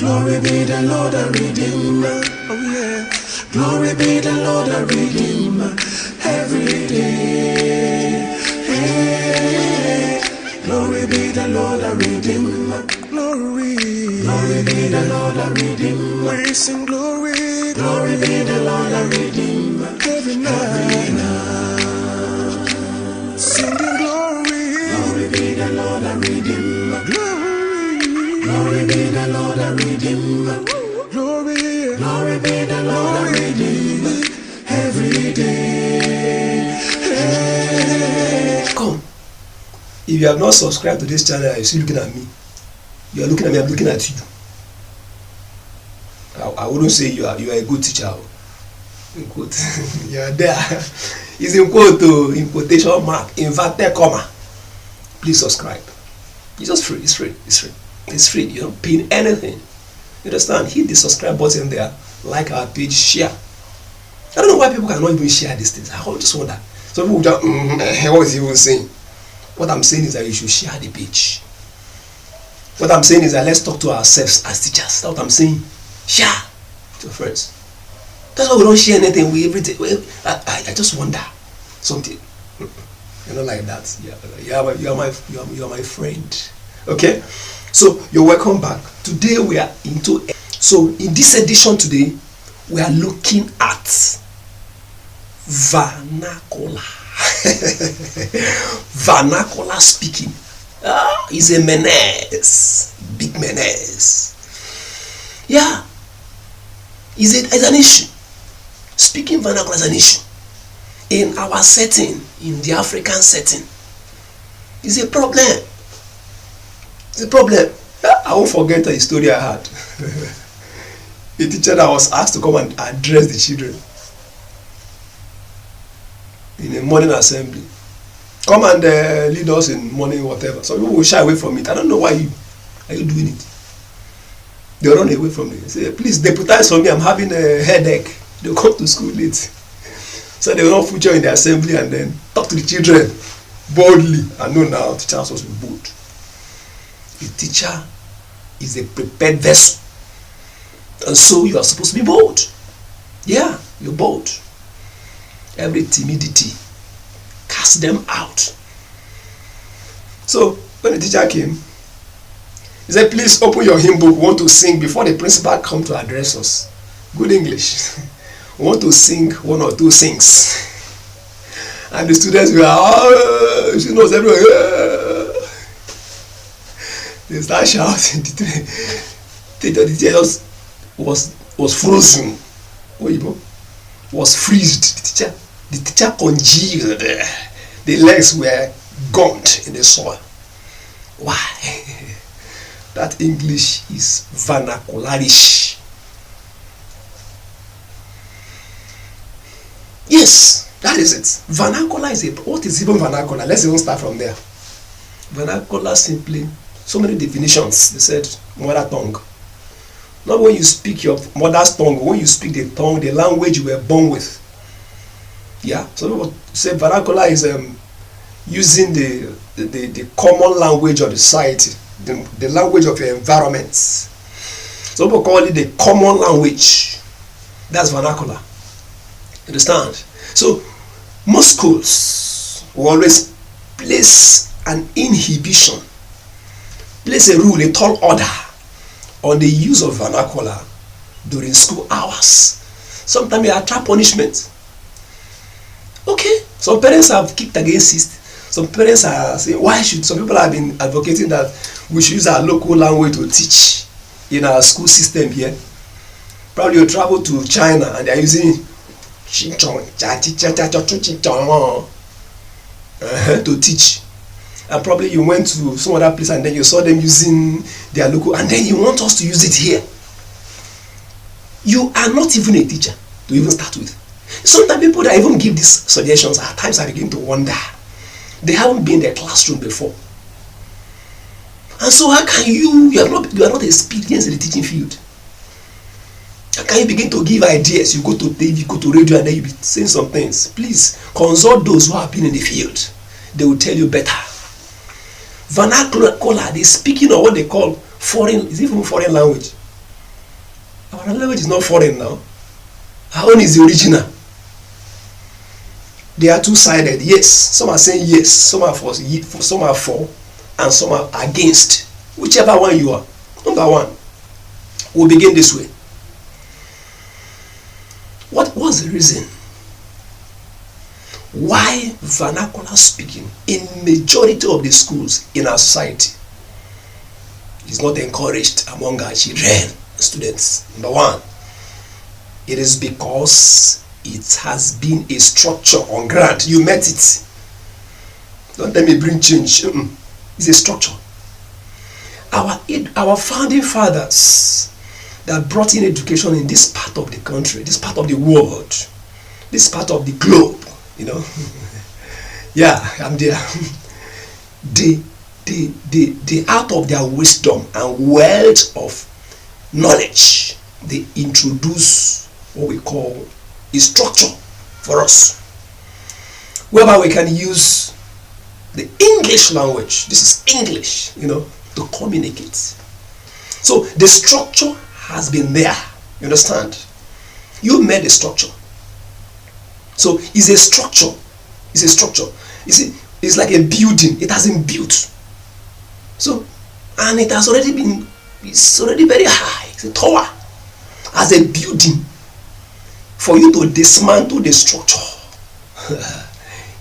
Glory be the Lord, our Redeemer. Oh yeah. Glory be the Lord, our Redeemer. Every day. Hey. Glory be the Lord, our Redeemer. Glory. Glory be the Lord, our Redeemer. We sing glory. Glory be the Lord, our Redeemer. Every night. Singing glory. Glory be the Lord, our Redeemer. Glory. Glory be the Lord, our Redeemer. Glory. Glory be the Lord, our Redeemer. Every day. Hey. Come. If you have not subscribed to this channel, you're still looking at me. You are looking at me, I'm looking at you. I wouldn't say you are a good teacher. In quote. You are there. It's in quote, in quotation mark, inverted comma. Please subscribe. It's just free. It's free. It's free. It's free. You don't pay anything. You understand? Hit the subscribe button there. Like our page. Share. I don't know why people cannot even share these things. I just wonder. Some people just, what is he even saying? What I'm saying is that you should share the page. What I'm saying is that let's talk to ourselves as teachers. That's what I'm saying. Share to your friends. That's why we don't share anything. We everything. I just wonder something. You're not like that. You are my friend. Okay. So you're welcome back. Today we are into. So in this edition today, we are looking at vernacular. Vernacular speaking is a menace, big menace. Yeah, it's an issue. Speaking vernacular is an issue in our setting, in the African setting. It's a problem. It's a problem. I won't forget the story I had. A teacher that was asked to come and address the children in a morning assembly. Come and lead us in morning whatever. Some people will shy away from it. I don't know why are you doing it. They run away from it. They say, please deputize for me, I'm having a headache. They'll come to school late. So they will not feature in the assembly and then talk to the children boldly. I know now teacher is supposed to be bold. A teacher is a prepared vessel. And so you are supposed to be bold. Yeah, you're bold. Every timidity, cast them out. So when the teacher came, he said, please open your hymn book. We want to sing before the principal come to address us. Good English. We want to sing one or two things. And the students were, she knows everywhere. They start shouting. The teacher just was frozen. Was freezed. The teacher congealed. The legs were gaunt in the soil. Why? That English is vernacularish. Yes, that is it. Vernacular is it. What is even vernacular? Let's even start from there. Vernacular simply, so many definitions. They said mother tongue. Not when you speak your mother's tongue, when you speak the tongue, the language you were born with. Yeah, so people say vernacular is using the common language of the society, the language of your environment. So people call it the common language. That's vernacular. Understand? So most schools will always place an inhibition, place a rule, a tall order on the use of vernacular during school hours. Sometimes it attract punishment. Okay, some parents have kicked against it. Some parents are saying, why should, some people have been advocating that we should use our local language to teach in our school system here. Probably you travel to China and they are using to teach. And probably you went to some other place and then you saw them using their local, and then you want us to use it here. You are not even a teacher to even start with. Sometimes people that even give these suggestions, at times I begin to wonder. They haven't been in the classroom before. And so how can you are not experienced in the teaching field. How can you begin to give ideas? You go to TV, you go to radio, and then you be saying some things. Please consult those who have been in the field. They will tell you better. Vernacular, they speaking of what they call foreign, is it even foreign language? Our language is not foreign now. Our own is the original. They are two-sided. Yes, some are saying yes, some are for, and some are against. Whichever one you are. Number one, we'll begin this way. What was the reason why vernacular speaking in majority of the schools in our society is not encouraged among our children, students? Number one, it is because it has been a structure on ground. You met it. Don't let me bring change. It's a structure. Our founding fathers that brought in education in this part of the country, this part of the world, this part of the globe, you know. Yeah, I'm there. They out of their wisdom and wealth of knowledge, they introduce what we call a structure for us, whereby we can use the English language. This is English, you know, to communicate. So the structure has been there. You understand? You made a structure. So it's a structure. It's a structure. You see, it's like a building. It has been built. So, and it has already been, it's already very high. It's a tower. As a building. For you to dismantle the structure,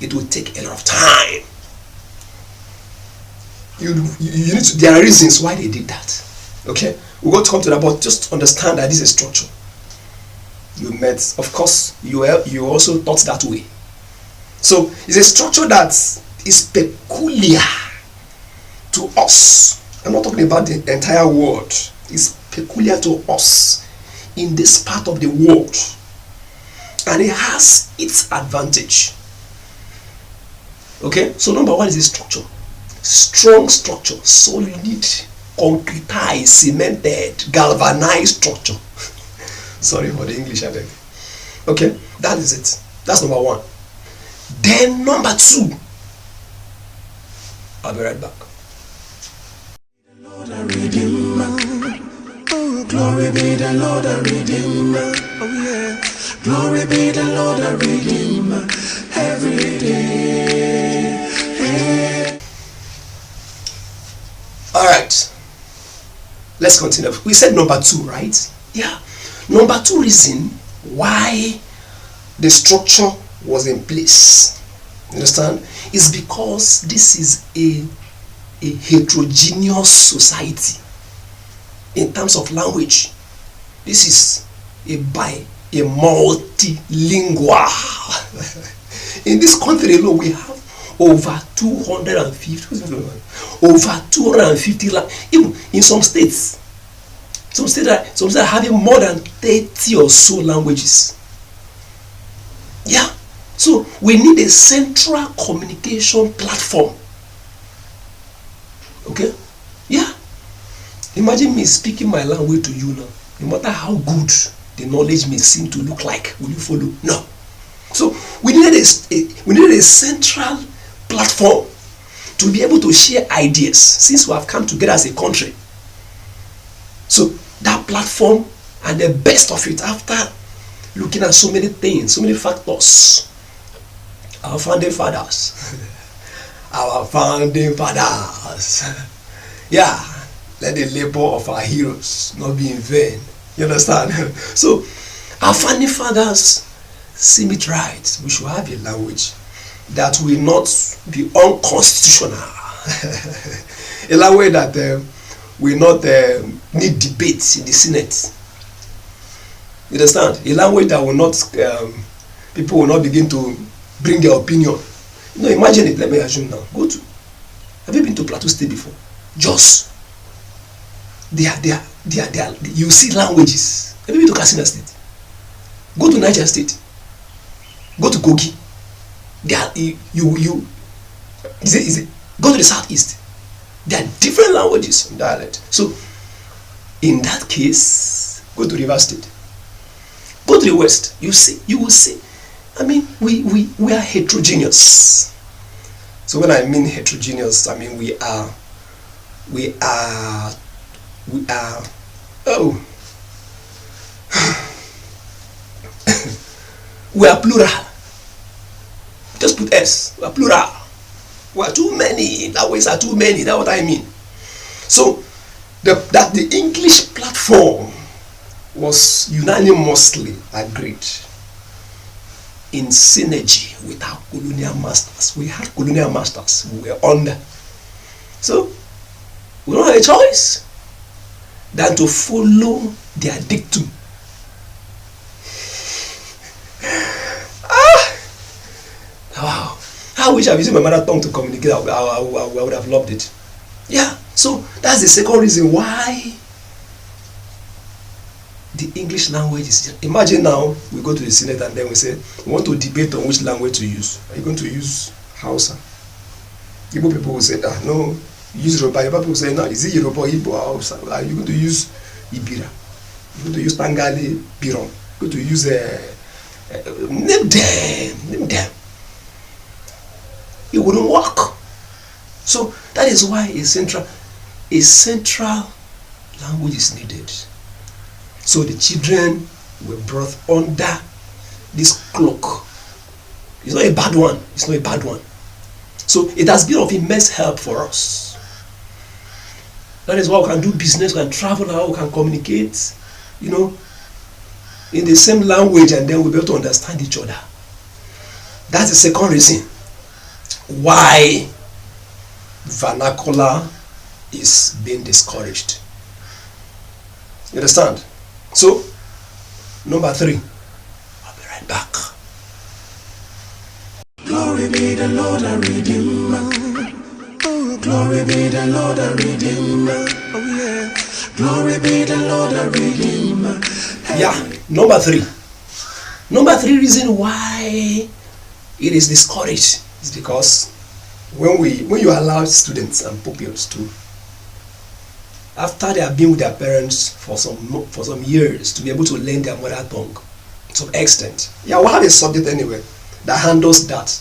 it will take a lot of time. You need to, there are reasons why they did that. Okay, we're going to come to that, but just understand that this is a structure. You met, of course, you also thought that way. So it's a structure that is peculiar to us. I'm not talking about the entire world. It's peculiar to us in this part of the world. And it has its advantage. Okay, so number one is a structure. Strong structure, solid, concretized, cemented, galvanized structure. Sorry for the English, I beg. Okay, that is it. That's number one. Then number two, I'll be right back. The Lord our Redeemer. Oh, glory be the Lord our Redeemer. Oh yeah. Glory be the Lord our Redeemer. Every day. Hey. All right. Let's continue. We said number two, right? Yeah. Number two reason why the structure was in place, you understand, is because this is a heterogeneous society in terms of language. This is a multilingual. In this country alone, we have over 250 even in some states. Some states are having more than 30 or so languages. Yeah. So we need a central communication platform. Okay? Yeah. Imagine me speaking my language to you now. No matter how good the knowledge may seem to look like, will you follow? No. So we needed a central platform to be able to share ideas, since we have come together as a country. So that platform, and the best of it, after looking at so many things, so many factors, our founding fathers, yeah, let the labor of our heroes not be in vain. You understand? So our founding fathers seem it right. We should have a language that will not be unconstitutional. A language that will not need debates in the Senate. You understand? A language that will not, people will not begin to bring their opinion. You know, imagine it. Let me assume now. Have you been to Plateau State before? Jos. You see languages. Have you been to Katsina State? Go to Niger State. Go to Kogi. Go to the southeast. There are different languages and dialect. So, in that case, go to River State. Go to the west. You will see. I mean, we are heterogeneous. So when I mean heterogeneous, I mean we are. We are plural. Just put S. We are plural. We are too many. Languages are too many. That's what I mean. So that the English platform was unanimously agreed in synergy with our colonial masters. We had colonial masters who were under. So we don't have a choice than to follow their dictum. Wow. I wish I used my mother tongue to communicate. I would have loved it. Yeah. So that's the second reason why the English language is. Imagine now we go to the Senate and then we say we want to debate on which language to use. Are you going to use Hausa? Igbo people will say no, use Yoruba. Yoruba people will say no, is it Yoruba, Igbo, or Hausa? Are you going to use Ibira? You're going to use Tangali, Biron? You're going to use name them. It wouldn't work. So that is why a central language is needed. So the children were brought under this cloak. It's not a bad one. It's not a bad one. So it has been of immense help for us. That is why we can do business, we can travel, how we can communicate, in the same language, and then we'll be able to understand each other. That's the second reason why vernacular is being discouraged. You understand? So, number 3. I'll be right back. Glory be the Lord our Redeemer. Oh, glory be the Lord our Redeemer. Oh yeah. Glory be the Lord our Redeemer. Yeah, number 3. Number 3 reason why it is discouraged is because when you allow students and pupils to, after they have been with their parents for some years, to be able to learn their mother tongue to some extent. Yeah, we'll have a subject anyway that handles that,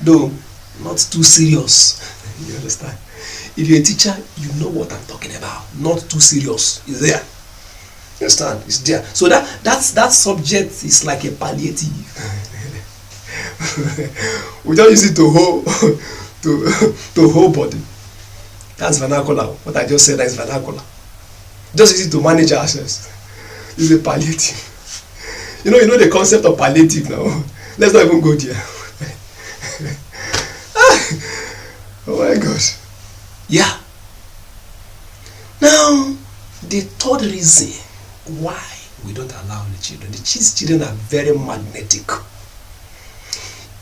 though not too serious. You understand? If you're a teacher, you know what I'm talking about. Not too serious. It's there. You understand? It's there. So that subject is like a palliative. We don't use it to hold body. That's vernacular. What I just said, that is vernacular. Just use it to manage ourselves. It's a palliative. You know the concept of palliative now. Let's not even go there. Oh my gosh. Yeah. Now, the third reason why we don't allow the children are very magnetic.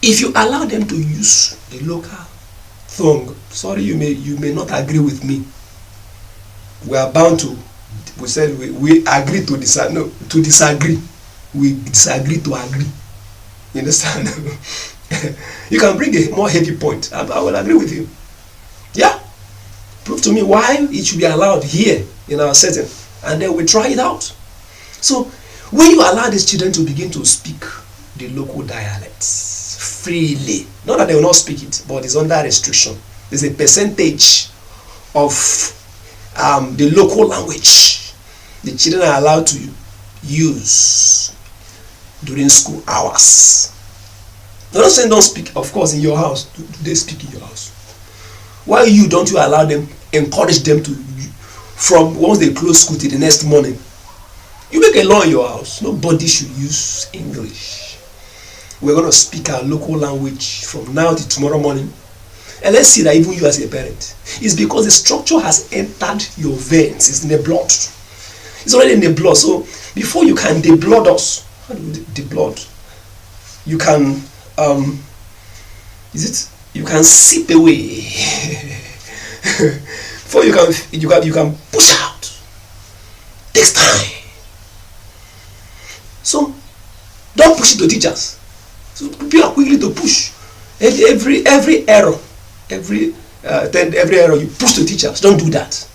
If you allow them to use the local tongue, sorry, you may not agree with me. We are bound to. We said we agree to disagree. No, to disagree. We disagree to agree. You understand? You can bring a more heavy point. I will agree with you. Yeah. Prove to me why it should be allowed here in our setting, and then we try it out. So when you allow these children to begin to speak the local dialects freely, not that they will not speak it, but it's under restriction. There's a percentage of the local language the children are allowed to use during school hours. I'm not saying don't speak, of course, in your house. Do they speak in your house? Why don't you allow them, encourage them to, from once they close school to the next morning? You make a law in your house. Nobody should use English. We're going to speak our local language from now to tomorrow morning. And let's see that even you as a parent. It's because the structure has entered your veins. It's in the blood. It's already in the blood. So before you can deblood us, how do you deblood? You can, you can sip away. Before you can push out. Takes time. So don't push it to teachers. So people are quickly to push. Every error, every error you push to teachers. Don't do that.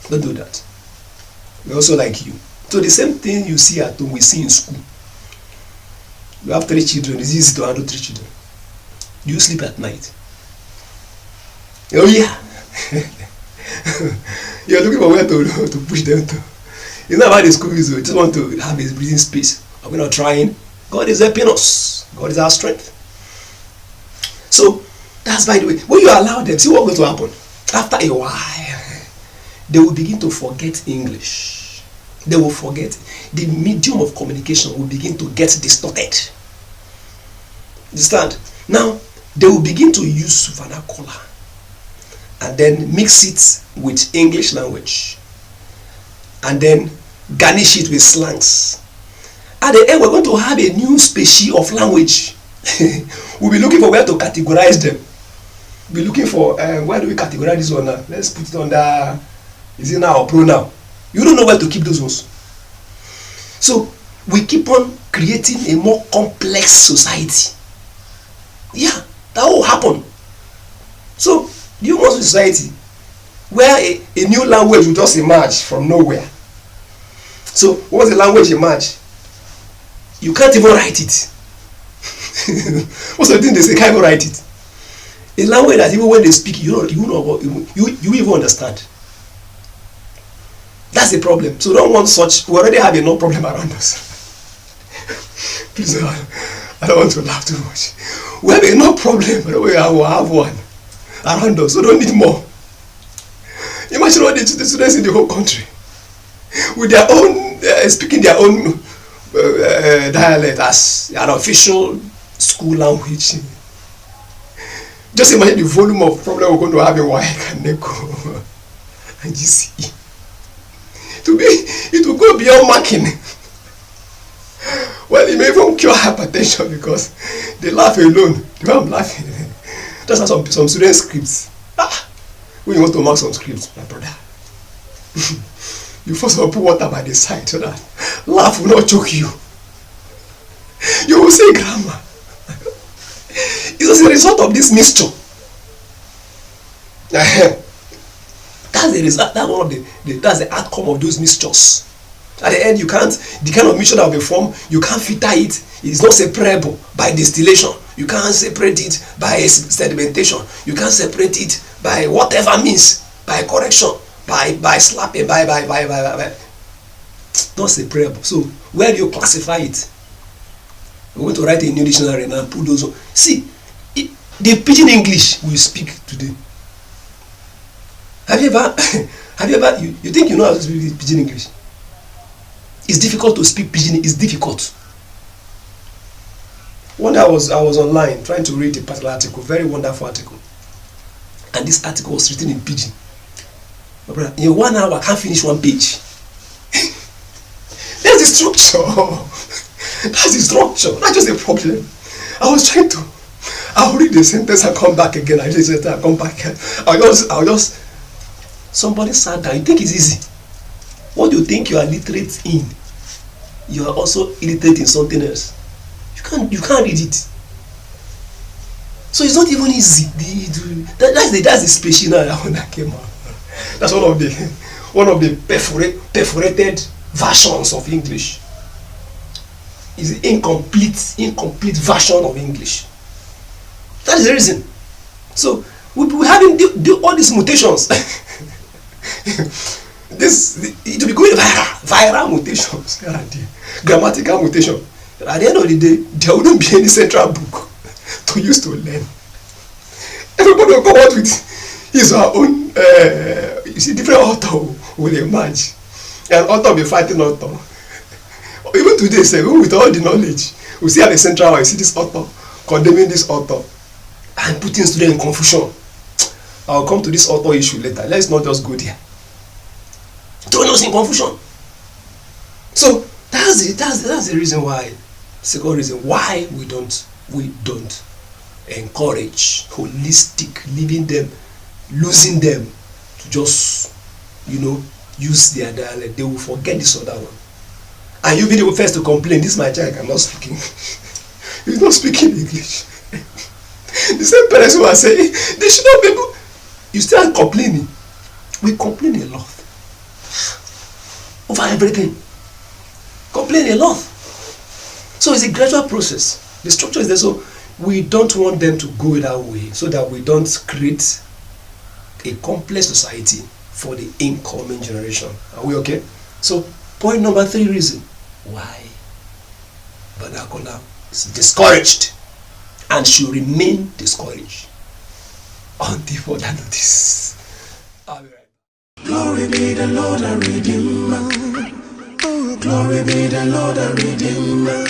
Don't do that. We're also like you. So the same thing you see at home, we see in school. You have 3 children. It's easy to handle 3 children. Do you sleep at night? Oh yeah. You're looking for where to push them to. It's not about the school, you just want to have a breathing space. Are we not trying? God is helping us. God is our strength. So that's by the way. When you allow them, see what's going to happen. After a while, they will begin to forget English. They will forget. The medium of communication will begin to get distorted. Understand? Now, they will begin to use vernacular and then mix it with English language and then garnish it with slangs. At the end, we're going to have a new species of language. We'll be looking for where to categorize them. We'll be looking for where do we categorize this one now? Let's put it under, is it now or pronoun? You don't know where to keep those ones. So we keep on creating a more complex society. Yeah, that will happen. So do you want a society where a new language will just emerge from nowhere? So once the language emerge, you can't even write it. Most of the things they say, can't even write it. A language that even when they speak, you even understand. That's the problem. So don't want such. We already have enough problem around us. Please, I don't want to laugh too much. We have enough problem, but we have one around us. So don't need more. Imagine all the students in the whole country with their own speaking their own dialect as an official school language. Just imagine the volume of problem we're going to have in WAEC and NECO and GCE. It will go beyond marking. Well, it may even cure hypertension because they laugh alone. The way I'm laughing. That's how some students scripts. When you want to mark some scripts, my brother, you first of all put water by the side so that laugh will not choke you. You will say grammar. It's as a result of this mixture. That's the result. That's the outcome of those mixtures. At the end, you can't. The kind of mixture that will be formed, you can't filter it. It's not separable by distillation. You can't separate it by sedimentation. You can't separate it by whatever means, by correction, by slapping, by. Not separable. So where do you classify it? We're going to write a new dictionary and put those on. See, the pidgin English we speak today. Have you ever, you think you know how to speak pidgin English? It's difficult to speak pidgin, it's difficult. One day I was online trying to read a particular article, very wonderful article. And this article was written in pidgin. My brother, in 1 hour I can't finish one page. That's the structure. That's the structure. That's just a problem. I'll read the sentence and come back again. I read the sentence and come back again. I'll just. Somebody sat down. You think it's easy? What do you think you are literate in? You are also illiterate in something else. You can't read it. So it's not even easy. That's the species now that came out. That's one of the perforated versions of English. Is the incomplete version of English. That is the reason. So we having all these mutations. It will be going viral mutations, grammatical mutation. At the end of the day, there wouldn't be any central book to use to learn. Everybody will come out with his or her own. You see, different author will emerge, and author will be fighting author. Even today, say, with all the knowledge, we still have a central one. You see this author condemning this author and putting students in confusion. I'll come to this author issue later. Let's not just go there. Throwing us in confusion. So that's the reason why. Second reason why we don't encourage holistic, leaving them, losing them to just use their dialect. They will forget this other one. And you'll be the first to complain, this my child cannot speak English. He's not speaking English. The same parents who are saying they should not be able. You start complaining. We complain a lot. Over everything. Complain a lot. So it's a gradual process. The structure is there, so we don't want them to go that way, so that we don't create a complex society for the incoming generation. Are we okay? So point number 3 reason why vernacular is discouraged and should remain discouraged until further notice. I'll be right back. Glory be the Lord, our Redeemer. Glory be the Lord, our Redeemer.